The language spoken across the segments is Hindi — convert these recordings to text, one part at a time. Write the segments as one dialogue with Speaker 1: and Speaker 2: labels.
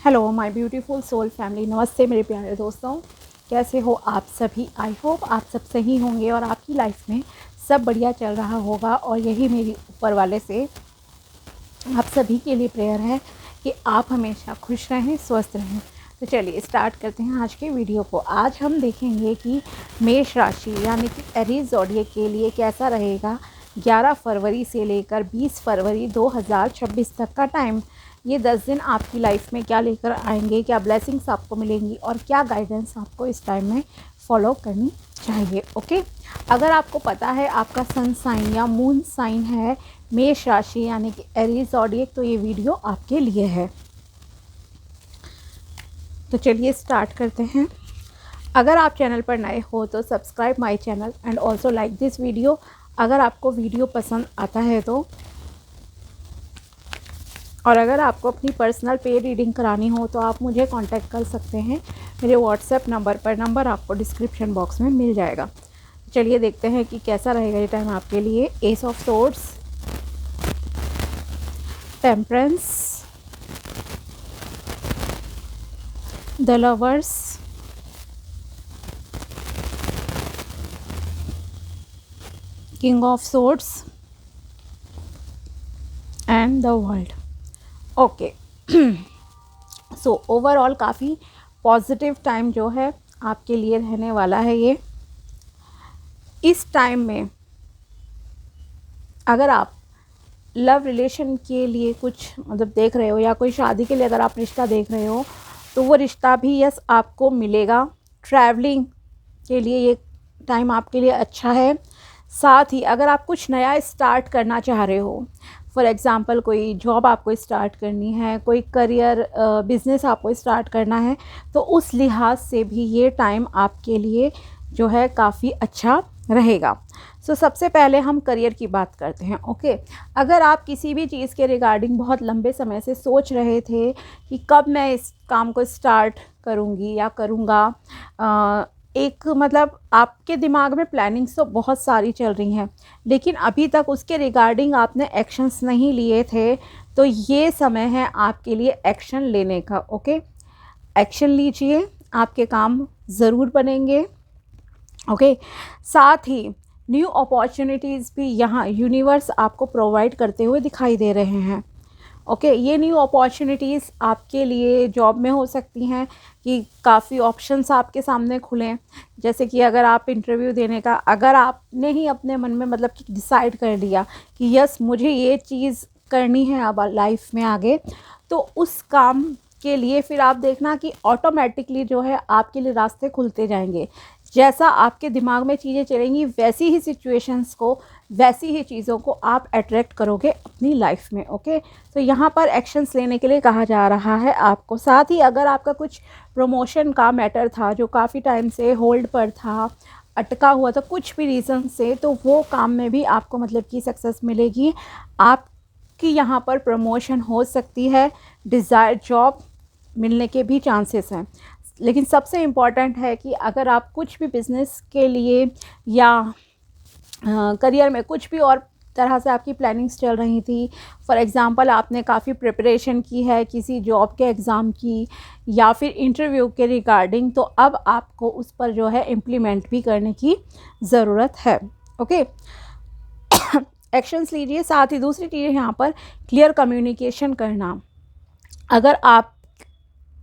Speaker 1: Hello my beautiful soul family, नमस्ते मेरे प्यारे दोस्तों। कैसे हो आप सभी? आई होप आप सब सही होंगे और आपकी लाइफ में सब बढ़िया चल रहा होगा। और यही मेरी ऊपर वाले से आप सभी के लिए प्रेयर है कि आप हमेशा खुश रहें, स्वस्थ रहें। तो चलिए स्टार्ट करते हैं आज के वीडियो को। आज हम देखेंगे कि मेष राशि यानी कि एरीज ज़ोडिएक के लिए कैसा रहेगा 11 फरवरी से लेकर 20 फरवरी 2026 तक का टाइम। ये 10 दिन आपकी लाइफ में क्या लेकर आएंगे, क्या ब्लेसिंग्स आपको मिलेंगी और क्या गाइडेंस आपको इस टाइम में फॉलो करनी चाहिए। ओके, अगर आपको पता है आपका सन साइन या मून साइन है मेष राशि यानी कि एरीज ज़ोडिएक, तो ये वीडियो आपके लिए है। तो चलिए स्टार्ट करते हैं। अगर आप चैनल पर नए हो तो subscribe my channel and also like this video. अगर आपको वीडियो पसंद आता है तो, और अगर आपको अपनी पर्सनल पे रीडिंग करानी हो तो आप मुझे कांटेक्ट कर सकते हैं मेरे व्हाट्सएप नंबर पर। नंबर आपको डिस्क्रिप्शन बॉक्स में मिल जाएगा। चलिए देखते हैं कि कैसा रहेगा ये टाइम आपके लिए। S of swords, temperance, the lovers, king of swords and the world. Okay, so overall काफ़ी पॉजिटिव टाइम जो है आपके लिए रहने वाला है। ये इस टाइम में अगर आप लव रिलेशन के लिए कुछ मतलब देख रहे हो या कोई शादी के लिए अगर आप रिश्ता देख रहे हो तो वो रिश्ता भी यस आपको मिलेगा। ट्रैवलिंग के लिए ये टाइम आपके लिए अच्छा है। साथ ही अगर आप कुछ नया स्टार्ट करना चाह रहे हो, फॉर एग्ज़ाम्पल कोई जॉब आपको स्टार्ट करनी है, कोई करियर बिजनेस आपको स्टार्ट करना है, तो उस लिहाज से भी ये टाइम आपके लिए जो है काफ़ी अच्छा रहेगा। सो सबसे पहले हम करियर की बात करते हैं। ओके, अगर आप किसी भी चीज़ के रिगार्डिंग बहुत लंबे समय से सोच रहे थे कि कब मैं इस काम को स्टार्ट करूँगी या करूँगा, एक मतलब आपके दिमाग में प्लानिंग्स तो बहुत सारी चल रही हैं, लेकिन अभी तक उसके रिगार्डिंग आपने एक्शंस नहीं लिए थे, तो ये समय है आपके लिए एक्शन लेने का। ओके, एक्शन लीजिए, आपके काम ज़रूर बनेंगे। ओके, साथ ही न्यू अपॉर्चुनिटीज़ भी यहाँ यूनिवर्स आपको प्रोवाइड करते हुए दिखाई दे रहे हैं। ओके, ये न्यू अपॉर्चुनिटीज़ आपके लिए जॉब में हो सकती हैं कि काफ़ी ऑप्शंस आपके सामने खुलें। जैसे कि अगर आप इंटरव्यू देने का, अगर आपने ही अपने मन में मतलब कि डिसाइड कर लिया कि यस मुझे ये चीज़ करनी है अब लाइफ में आगे, तो उस काम के लिए फिर आप देखना कि ऑटोमेटिकली जो है आपके लिए रास्ते खुलते जाएंगे। जैसा आपके दिमाग में चीज़ें चलेंगी वैसी ही सिचुएशंस को, वैसी ही चीज़ों को आप अट्रैक्ट करोगे अपनी लाइफ में। ओके, तो यहाँ पर एक्शंस लेने के लिए कहा जा रहा है आपको। साथ ही अगर आपका कुछ प्रमोशन का मैटर था जो काफ़ी टाइम से होल्ड पर था, अटका हुआ था कुछ भी रीज़न से, तो वो काम में भी आपको मतलब कि सक्सेस मिलेगी। आपकी यहाँ पर प्रमोशन हो सकती है, डिज़ायर जॉब मिलने के भी चांसेस हैं। लेकिन सबसे इम्पॉर्टेंट है कि अगर आप कुछ भी बिज़नेस के लिए या करियर में कुछ भी और तरह से आपकी प्लानिंग्स चल रही थी, फॉर एग्ज़ाम्पल आपने काफ़ी प्रिपरेशन की है किसी जॉब के एग्ज़ाम की या फिर इंटरव्यू के रिगार्डिंग, तो अब आपको उस पर जो है इम्प्लीमेंट भी करने की ज़रूरत है। ओके, एक्शंस लीजिए। साथ ही दूसरी चीज़ यहाँ पर क्लियर कम्युनिकेशन करना। अगर आप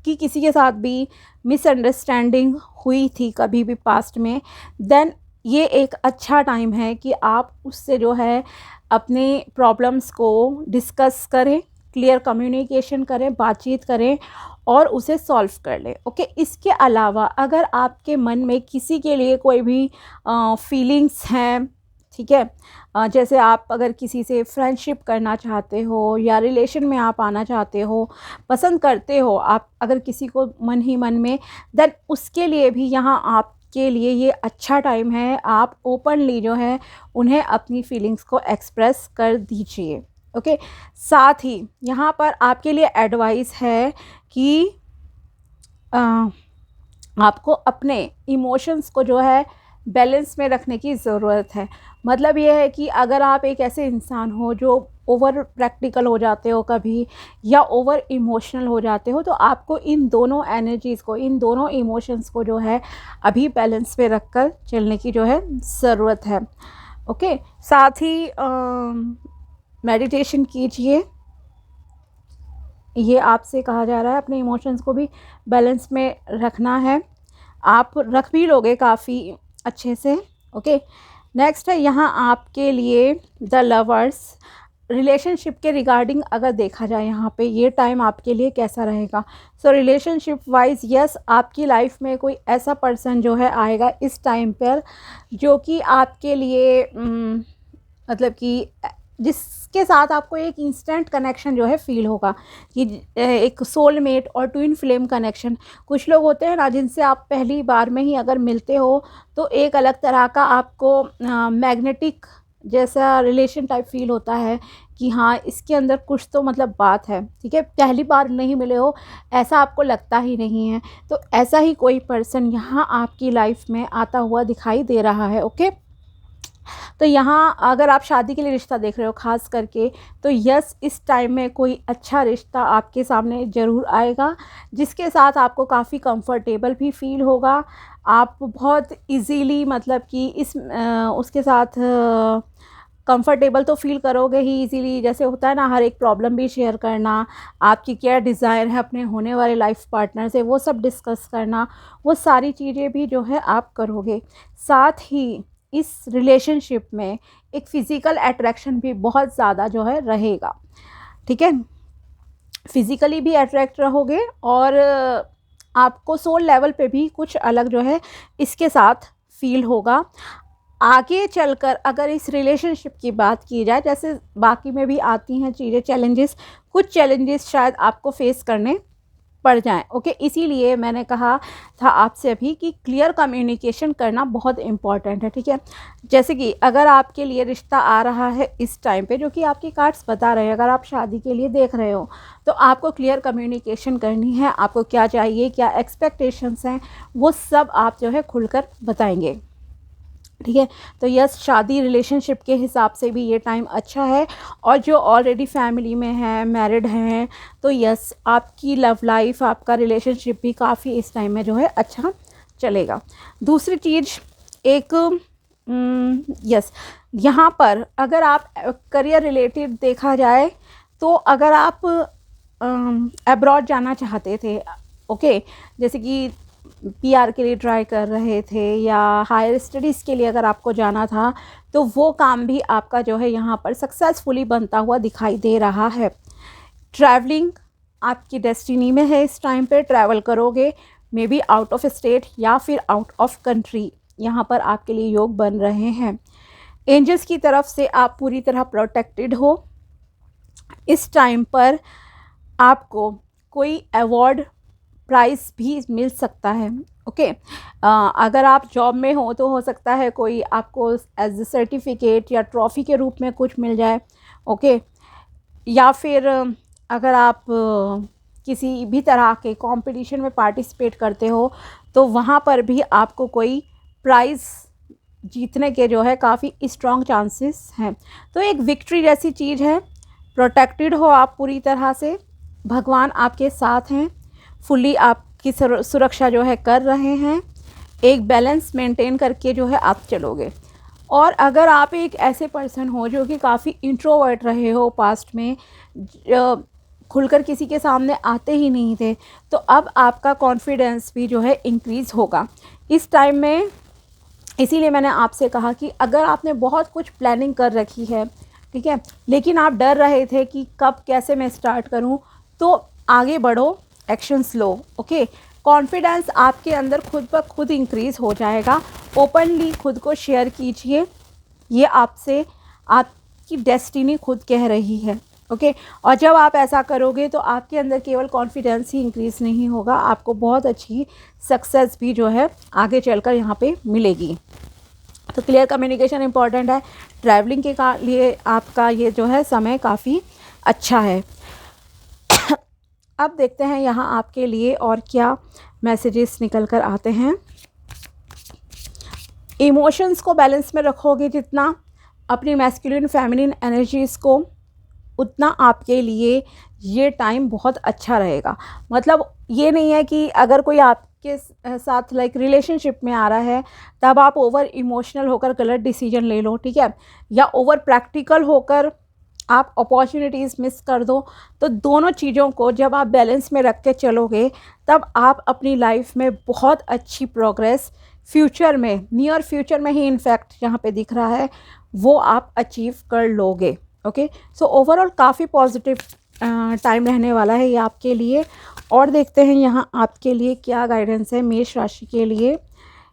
Speaker 1: कि किसी के साथ भी मिसअंडरस्टैंडिंग हुई थी कभी भी पास्ट में, देन ये एक अच्छा टाइम है कि आप उससे जो है अपने प्रॉब्लम्स को डिस्कस करें, क्लियर कम्युनिकेशन करें, बातचीत करें और उसे सॉल्व कर लें। ओके, इसके अलावा अगर आपके मन में किसी के लिए कोई भी फीलिंग्स हैं, ठीक है, जैसे आप अगर किसी से फ्रेंडशिप करना चाहते हो या रिलेशन में आप आना चाहते हो, पसंद करते हो आप अगर किसी को मन ही मन में, देन उसके लिए भी यहाँ आपके लिए ये अच्छा टाइम है। आप ओपनली जो है उन्हें अपनी फीलिंग्स को एक्सप्रेस कर दीजिए। ओके, साथ ही यहाँ पर आपके लिए एडवाइस है कि आपको अपने इमोशंस को जो है बैलेंस में रखने की ज़रूरत है। मतलब ये है कि अगर आप एक ऐसे इंसान हो जो ओवर प्रैक्टिकल हो जाते हो कभी, या ओवर इमोशनल हो जाते हो, तो आपको इन दोनों एनर्जीज़ को, इन दोनों इमोशंस को जो है अभी बैलेंस पे रख कर चलने की जो है ज़रूरत है। ओके, साथ ही मेडिटेशन कीजिए, ये आपसे कहा जा रहा है। अपने इमोशंस को भी बैलेंस में रखना है, आप रख भी लोगे काफ़ी अच्छे से। ओके, नेक्स्ट है यहाँ आपके लिए द लवर्स, रिलेशनशिप के रिगार्डिंग अगर देखा जाए यहाँ पे ये टाइम आपके लिए कैसा रहेगा। सो रिलेशनशिप वाइज यस, आपकी लाइफ में कोई ऐसा पर्सन जो है आएगा इस टाइम पर जो कि आपके लिए मतलब कि जिसके साथ आपको एक इंस्टेंट कनेक्शन जो है फ़ील होगा, कि एक सोलमेट और ट्विन फ्लेम कनेक्शन। कुछ लोग होते हैं ना जिनसे आप पहली बार में ही अगर मिलते हो तो एक अलग तरह का आपको मैग्नेटिक जैसा रिलेशन टाइप फील होता है कि हाँ इसके अंदर कुछ तो मतलब बात है, ठीक है। पहली बार नहीं मिले हो ऐसा आपको लगता ही नहीं है, तो ऐसा ही कोई पर्सन यहाँ आपकी लाइफ में आता हुआ दिखाई दे रहा है। ओके, तो यहाँ अगर आप शादी के लिए रिश्ता देख रहे हो खास करके, तो यस इस टाइम में कोई अच्छा रिश्ता आपके सामने ज़रूर आएगा जिसके साथ आपको काफ़ी कंफर्टेबल भी फील होगा। आप बहुत इजीली मतलब कि उसके साथ कंफर्टेबल तो फील करोगे ही इजीली, जैसे होता है ना हर एक प्रॉब्लम भी शेयर करना, आपकी क्या डिज़ायर है अपने होने वाले लाइफ पार्टनर से वो सब डिस्कस करना, वो सारी चीज़ें भी जो है आप करोगे। साथ ही इस रिलेशनशिप में एक फ़िज़िकल अट्रैक्शन भी बहुत ज़्यादा जो है रहेगा, ठीक है। फिज़िकली भी अट्रैक्ट रहोगे और आपको सोल लेवल पे भी कुछ अलग जो है इसके साथ फील होगा। आगे चलकर अगर इस रिलेशनशिप की बात की जाए, जैसे बाकी में भी आती हैं चीज़ें, चैलेंजेस, कुछ चैलेंजेस शायद आपको फेस करने पड़ जाएं। ओके, इसीलिए मैंने कहा था आपसे अभी कि क्लियर कम्युनिकेशन करना बहुत इम्पॉर्टेंट है, ठीक है। जैसे कि अगर आपके लिए रिश्ता आ रहा है इस टाइम पे, जो कि आपके कार्ड्स बता रहे हैं, अगर आप शादी के लिए देख रहे हो तो आपको क्लियर कम्युनिकेशन करनी है। आपको क्या चाहिए, क्या एक्सपेक्टेशंस हैं, वो सब आप जो है खुलकर बताएंगे, ठीक है। तो यस, शादी रिलेशनशिप के हिसाब से भी ये टाइम अच्छा है। और जो ऑलरेडी फैमिली में है, मैरिड हैं, तो यस आपकी लव लाइफ, आपका रिलेशनशिप भी काफ़ी इस टाइम में जो है अच्छा चलेगा। दूसरी चीज़ एक यस, यहाँ पर अगर आप करियर रिलेटेड देखा जाए तो अगर आप अब्रॉड जाना चाहते थे, ओके, जैसे कि पीआर के लिए ट्राई कर रहे थे या हायर स्टडीज़ के लिए अगर आपको जाना था, तो वो काम भी आपका जो है यहाँ पर सक्सेसफुली बनता हुआ दिखाई दे रहा है। ट्रैवलिंग आपकी डेस्टिनी में है, इस टाइम पे ट्रैवल करोगे, may be out of state या फिर आउट ऑफ कंट्री, यहाँ पर आपके लिए योग बन रहे हैं। एंजल्स की तरफ से आप पूरी तरह प्रोटेक्टेड हो। इस टाइम पर आपको कोई अवार्ड प्राइज़ भी मिल सकता है, ओके। अगर आप जॉब में हो तो हो सकता है कोई आपको एज ए सर्टिफिकेट या ट्रॉफ़ी के रूप में कुछ मिल जाए, ओके। या फिर अगर आप किसी भी तरह के कंपटीशन में पार्टिसिपेट करते हो तो वहाँ पर भी आपको कोई प्राइज़ जीतने के जो है काफ़ी स्ट्रॉन्ग चांसेस हैं। तो एक विक्ट्री जैसी चीज़ है। प्रोटेक्टेड हो आप पूरी तरह से, भगवान आपके साथ हैं, फुल्ली आपकी सुरक्षा जो है कर रहे हैं। एक बैलेंस मेंटेन करके जो है आप चलोगे। और अगर आप एक ऐसे पर्सन हो जो कि काफ़ी इंट्रोवर्ट रहे हो पास्ट में, खुलकर किसी के सामने आते ही नहीं थे, तो अब आपका कॉन्फिडेंस भी जो है इंक्रीज़ होगा इस टाइम में। इसीलिए मैंने आपसे कहा कि अगर आपने बहुत कुछ प्लानिंग कर रखी है, ठीक है, लेकिन आप डर रहे थे कि कब कैसे मैं स्टार्ट करूं, तो आगे बढ़ो, एक्शंस लो, ओके। कॉन्फिडेंस आपके अंदर खुद ब खुद इंक्रीज़ हो जाएगा। ओपनली खुद को शेयर कीजिए, ये आपसे आपकी डेस्टिनी खुद कह रही है, ओके। और जब आप ऐसा करोगे तो आपके अंदर केवल कॉन्फिडेंस ही इंक्रीज़ नहीं होगा, आपको बहुत अच्छी सक्सेस भी जो है आगे चलकर यहाँ पे मिलेगी। तो क्लियर कम्युनिकेशन इम्पॉर्टेंट है। ट्रैवलिंग के लिए आपका ये जो है समय काफ़ी अच्छा है। अब देखते हैं यहाँ आपके लिए और क्या मैसेजेस निकल कर आते हैं। इमोशंस को बैलेंस में रखोगे जितना, अपनी मैस्कुलिन फेमिनिन एनर्जीज़ को उतना आपके लिए ये टाइम बहुत अच्छा रहेगा। मतलब ये नहीं है कि अगर कोई आपके साथ लाइक रिलेशनशिप में आ रहा है तब आप ओवर इमोशनल होकर गलत डिसीजन ले लो, ठीक है, या ओवर प्रैक्टिकल होकर आप अपॉर्चुनिटीज़ मिस कर दो। तो दोनों चीज़ों को जब आप बैलेंस में रख के चलोगे तब आप अपनी लाइफ में बहुत अच्छी प्रोग्रेस फ्यूचर में, नियर फ्यूचर में ही इनफैक्ट यहाँ पे दिख रहा है, वो आप अचीव कर लोगे। ओके, सो ओवरऑल काफ़ी पॉजिटिव टाइम रहने वाला है ये आपके लिए। और देखते हैं यहाँ आपके लिए क्या गाइडेंस है मेष राशि के लिए।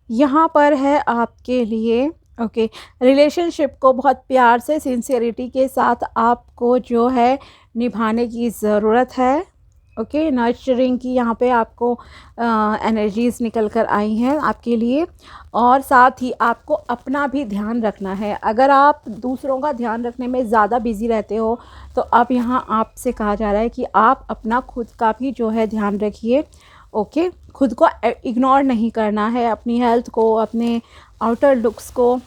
Speaker 1: यहाँ पर है आपके लिए ओके, रिलेशनशिप को बहुत प्यार से सिंसियरिटी के साथ आपको जो है निभाने की ज़रूरत है। ओके, नर्चरिंग की यहाँ पे आपको एनर्जीज़ निकल कर आई हैं आपके लिए। और साथ ही आपको अपना भी ध्यान रखना है। अगर आप दूसरों का ध्यान रखने में ज़्यादा बिजी रहते हो तो अब यहाँ आपसे कहा जा रहा है कि आप अपना खुद का भी जो है ध्यान रखिए। ओके, खुद को इग्नोर नहीं करना है, अपनी हेल्थ को, अपने आउटर लुक्स को।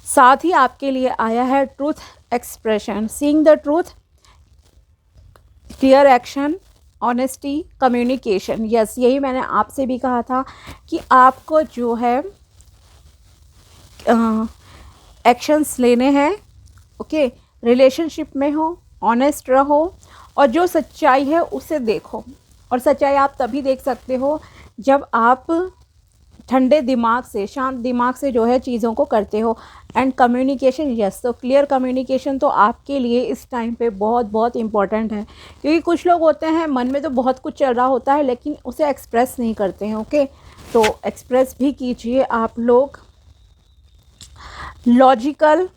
Speaker 1: साथ ही आपके लिए आया है truth expression, seeing the truth, clear action, honesty, communication. Yes, यही मैंने आपसे भी कहा था कि आपको जो है एक्शंस लेने हैं। ओके, रिलेशनशिप में हो, ऑनेस्ट रहो और जो सच्चाई है उसे देखो। और सच्चाई आप तभी देख सकते हो जब आप ठंडे दिमाग से, शांत दिमाग से जो है चीज़ों को करते हो। एंड कम्युनिकेशन, यस, तो क्लियर कम्युनिकेशन तो आपके लिए इस टाइम पे बहुत बहुत इम्पॉर्टेंट है। क्योंकि कुछ लोग होते हैं मन में तो बहुत कुछ चल रहा होता है लेकिन उसे एक्सप्रेस नहीं करते हैं। ओके, तो एक्सप्रेस भी कीजिए आप लोग। लॉजिकल,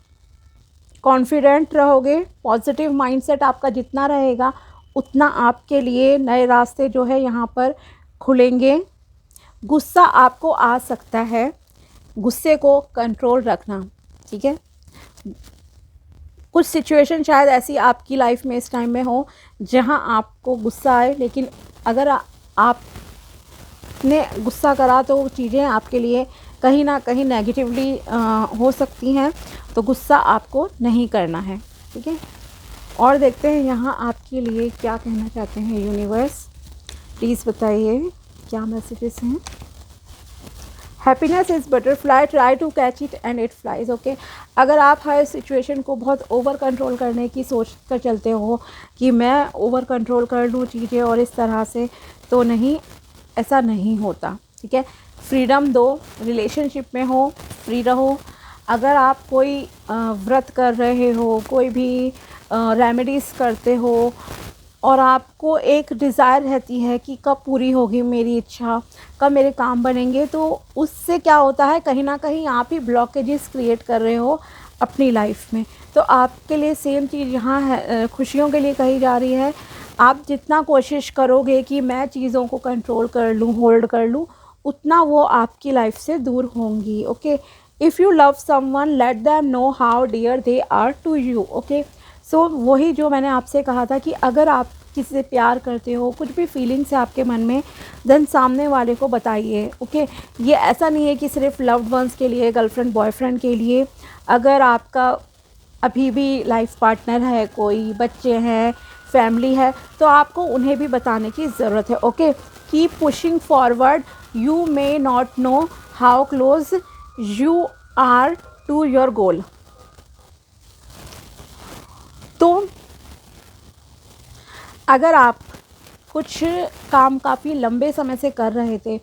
Speaker 1: कॉन्फिडेंट रहोगे, पॉजिटिव माइंडसेट आपका जितना रहेगा उतना आपके लिए नए रास्ते जो है यहाँ पर खुलेंगे। गुस्सा आपको आ सकता है, गुस्से को कंट्रोल रखना, ठीक है। कुछ सिचुएशन शायद ऐसी आपकी लाइफ में इस टाइम में हो जहां आपको गुस्सा आए, लेकिन अगर आपने गुस्सा करा तो चीज़ें आपके लिए कहीं ना कहीं नेगेटिवली हो सकती हैं, तो गुस्सा आपको नहीं करना है, ठीक है। और देखते हैं यहाँ आपके लिए क्या कहना चाहते हैं यूनिवर्स। प्लीज़ बताइए क्या मैसेजेस हैं। Happiness is butterfly, try to catch it and it flies. Okay, अगर आप हर सिचुएशन को बहुत ओवर कंट्रोल करने की सोच कर चलते हो कि मैं ओवर कंट्रोल कर लूँ चीज़ें और इस तरह से, तो नहीं, ऐसा नहीं होता, ठीक है। फ्रीडम दो, रिलेशनशिप में हो फ्री रहो। अगर आप कोई व्रत कर रहे हो, कोई भी रेमेडीज़ करते हो और आपको एक डिज़ायर रहती है कि कब पूरी होगी मेरी इच्छा, कब मेरे काम बनेंगे, तो उससे क्या होता है, कहीं ना कहीं आप ही ब्लॉकेजेस क्रिएट कर रहे हो अपनी लाइफ में। तो आपके लिए सेम चीज़ यहाँ है, खुशियों के लिए कही जा रही है। आप जितना कोशिश करोगे कि मैं चीज़ों को कंट्रोल कर लूँ, होल्ड कर लूँ, उतना वो आपकी लाइफ से दूर होंगी। Okay, if you love someone let them know how dear they are to you. Okay, so वही जो मैंने आपसे कहा था कि अगर आप किसी से प्यार करते हो, कुछ भी फीलिंग्स है आपके मन में, देन सामने वाले को बताइए। ओके, ये ऐसा नहीं है कि सिर्फ लव्ड वंस के लिए, गर्लफ्रेंड बॉयफ्रेंड के लिए। अगर आपका अभी भी लाइफ पार्टनर है, कोई बच्चे हैं, फैमिली है, तो आपको उन्हें भी बताने की ज़रूरत है। Okay, keep pushing forward, you may not know how close you are to your goal. तो अगर आप कुछ काम काफ़ी लंबे समय से कर रहे थे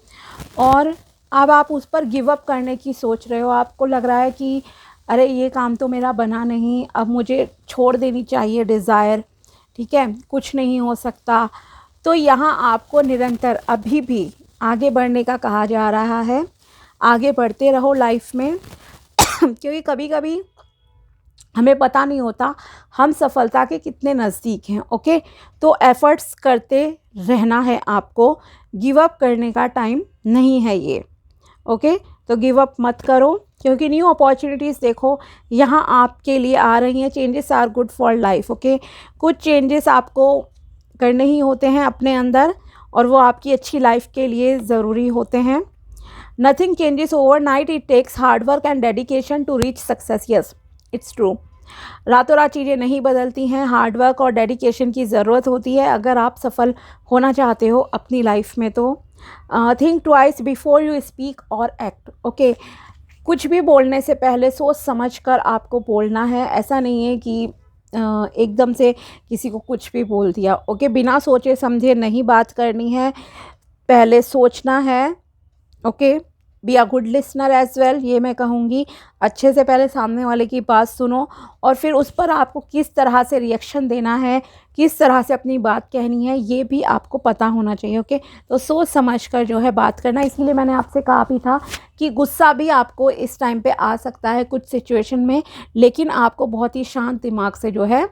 Speaker 1: और अब आप उस पर गिव अप करने की सोच रहे हो, आपको लग रहा है कि अरे ये काम तो मेरा बना नहीं, अब मुझे छोड़ देनी चाहिए डिज़ायर, ठीक है, कुछ नहीं हो सकता, तो यहाँ आपको निरंतर अभी भी आगे बढ़ने का कहा जा रहा है। आगे बढ़ते रहो लाइफ में क्योंकि कभी कभी हमें पता नहीं होता हम सफलता के कितने नज़दीक हैं। ओके, तो एफ़र्ट्स करते रहना है आपको, गिव अप करने का टाइम नहीं है ये। ओके, तो गिव अप मत करो क्योंकि न्यू अपॉर्चुनिटीज़ देखो यहाँ आपके लिए आ रही हैं। Changes are good for life. Okay, कुछ चेंजेस आपको करने ही होते हैं अपने अंदर और वो आपकी अच्छी लाइफ के लिए ज़रूरी होते हैं। Nothing changes overnight, it takes hard work and dedication to reach success. Yes, it's true. रातों रात चीज़ें नहीं बदलती हैं, हार्ड वर्क और डेडिकेशन की ज़रूरत होती है अगर आप सफल होना चाहते हो अपनी लाइफ में। तो think twice before you speak और एक्ट। ओके, कुछ भी बोलने से पहले सोच समझ कर आपको बोलना है। ऐसा नहीं है कि एकदम से किसी को कुछ भी बोल दिया। ओके, बिना सोचे समझे नहीं बात करनी है, पहले सोचना है। Okay, be a good listener as well, ये मैं कहूँगी। अच्छे से पहले सामने वाले की बात सुनो और फिर उस पर आपको किस तरह से रिएक्शन देना है, किस तरह से अपनी बात कहनी है, ये भी आपको पता होना चाहिए। ओके, तो सोच समझ कर जो है बात करना। इसीलिए मैंने आपसे कहा भी था कि गुस्सा भी आपको इस टाइम पे आ सकता है कुछ सिचुएशन में, लेकिन आपको बहुत ही शांत दिमाग से जो है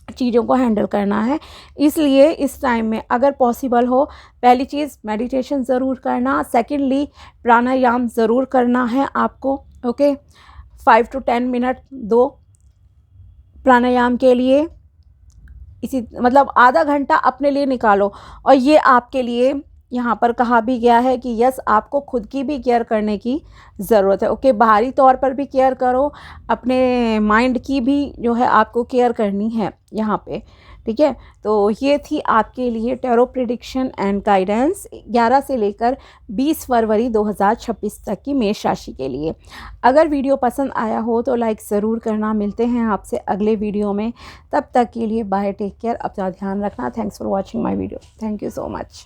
Speaker 1: चीज़ों को हैंडल करना है। इसलिए इस टाइम में अगर पॉसिबल हो, पहली चीज़ मेडिटेशन ज़रूर करना, सेकेंडली प्राणायाम ज़रूर करना है आपको। ओके, 5 to 10 मिनट दो प्राणायाम के लिए, इसी मतलब आधा घंटा अपने लिए निकालो। और ये आपके लिए यहाँ पर कहा भी गया है कि यस, आपको खुद की भी केयर करने की ज़रूरत है। ओके, बाहरी तौर पर भी केयर करो, अपने माइंड की भी जो है आपको केयर करनी है यहाँ पे। ठीक है, तो ये थी आपके लिए टैरो प्रेडिक्शन एंड गाइडेंस 11 से लेकर 20 फरवरी 2026 तक की मेष राशि के लिए। अगर वीडियो पसंद आया हो तो लाइक ज़रूर करना। मिलते हैं आपसे अगले वीडियो में, तब तक के लिए बाय, टेक केयर, अपना ध्यान रखना। Thanks for watching my video. Thank you so much.